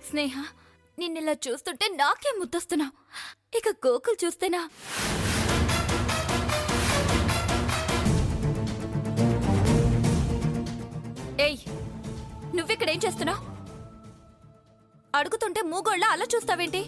స్నేహ, నిన్నిలా చూస్తుంటే నాకే ముద్దొస్తున్నా. ఇక గోకుల్ చూస్తేనా? ఏయ్, నువ్విక్కడేం చేస్తున్నావు? అడుగుతుంటే మూగోళ్ళ అలా చూస్తావేంటి?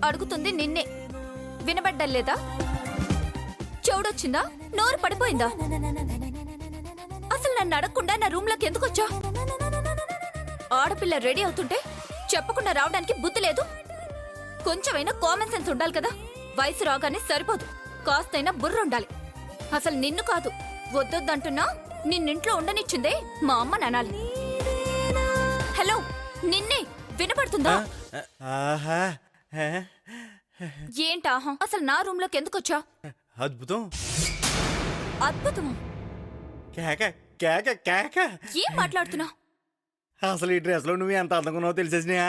అడుగుతుంది నిన్నే, వినబడ్డలేదా? చెవుడొచ్చిందా? నోరు పడిపోయిందా? అసలు నన్ను అడగకుండా నా రూమ్ లోకి ఎందుకు వచ్చా? ఆడపిల్ల రెడీ అవుతుంటే చెప్పకుండా రావడానికి బుద్ధి లేదు? కొంచెమైనా కామన్ సెన్స్ ఉండాలి కదా. వయసు రాగానే సరిపోదు, కాస్తైనా బుర్ర ఉండాలి. అసలు నిన్ను కాదు, వద్దొద్దంటున్నా నిన్నింట్లో ఉండనిచ్చిందే మా అమ్మ నానాలి. హలో, నిన్నే, వినపడుతుందా? ఏంటా? అసలు నా రూమ్ లోకి ఎందుకు వచ్చా? అద్భుతం. అద్భుతమా? ఏం మాట్లాడుతున్నావు? అసలు ఈ డ్రెస్ లో నువ్వు ఎంత అందంగా ఉన్నావో తెలిసేసినా?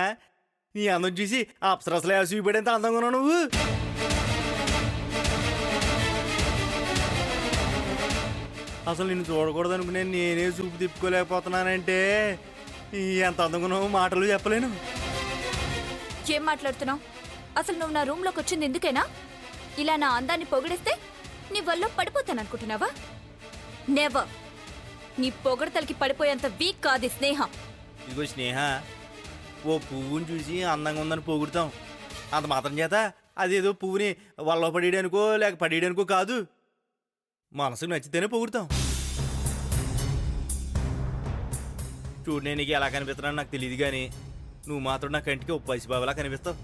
నీ అందం చూసి అప్సరసలే చూపడేంత అందంగా ఉన్నావు నువ్వు. అసలు నిన్ను చూడకూడదు అనుకునే నేనే చూపు తిప్పుకోలేకపోతున్నానంటే ఎంత అందంగా ఉన్నావు మాటలు చెప్పలేను. ఏం మాట్లాడుతున్నావు? అసలు నువ్వు నా రూమ్ లోకి వచ్చింది ఎందుకేనా? ఇలా నా అందాన్ని పొగిడిస్తే నీ వల్ల పడిపోతాననుకుంటున్నావా? నెవర్. నీ పొగడతలకి పడిపోయేంత వీక్ కాదు స్నేహ. ఇదిగో స్నేహ, ఓ పువ్వుని చూసి అందంగా ఉందని పొగుడుతాం, అంత మాత్రం చేత అదేదో పువ్వుని వల్ల పడేయడానికో లేక పడేయడానికో కాదు, మనసుకు నచ్చితేనే పొగుడుతాం. చూడు, నేను నీకు ఎలా కనిపిస్తున్నాను నాకు తెలియదు, కానీ నువ్వు మాత్రం నా కంటికి ఓ పసిబాబులా కనిపిస్తావు.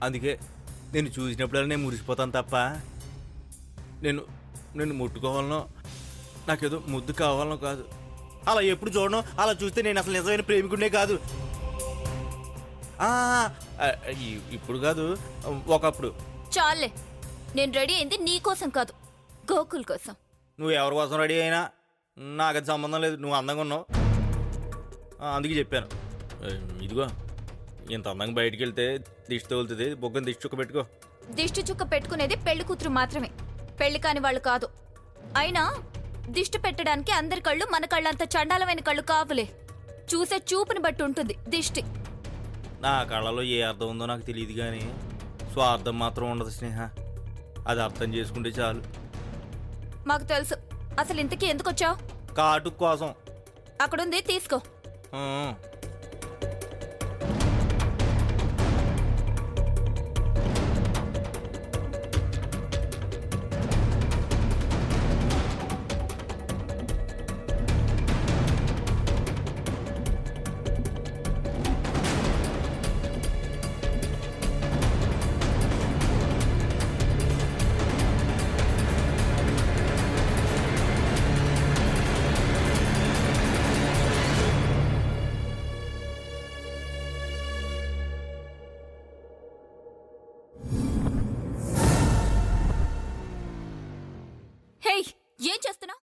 అందుకే నేను చూసినప్పుడల్లా నేను మురిసిపోతాను తప్ప నేను ముట్టుకోవాలనో నాకేదో ముద్దు కావాలనో కాదు. అలా ఎప్పుడు చూడను, అలా చూస్తే నేను అసలు నిజమైన ప్రేమికుడినే కాదు. ఇప్పుడు కాదు, ఒకప్పుడు. చాలే, నేను రెడీ అయింది నీ కోసం కాదు, గోకుల్ కోసం. నువ్వు ఎవరి కోసం రెడీ అయినా నాకు అది సంబంధం లేదు. నువ్వు అందంగా ఉన్నావు, అందుకే చెప్పాను. ఇదిగో, ఇంత అందంగా బయటికి వెళ్తే దిష్టి తగులుతుంది, బొగ్గని దిష్టి చుక్క పెట్టుకో. దిష్టి చుక్క పెట్టుకునేది పెళ్లి కూతురు మాత్రమే, పెళ్లి కాని వాళ్ళు కాదు. అయినా దిష్టి పెట్టడానికి అందరి కళ్ళు మన కళ్ళంత చండాలమైన కళ్ళు కావులే. చూసే చూపుని బట్టి ఉంటుంది దిష్టి. నా కళ్ళలో ఏ అర్థం ఉందో నాకు తెలియదు, కానీ స్వార్థం మాత్రం ఉండదు స్నేహ. అది అర్థం చేసుకుంటే చాలు. మాకు తెలుసు. అసలు ఇంతకీ ఎందుకు వచ్చావు? కాటుకు కోసం. అక్కడుంది, తీసుకో. హే, ఏం చేస్తున్నావు?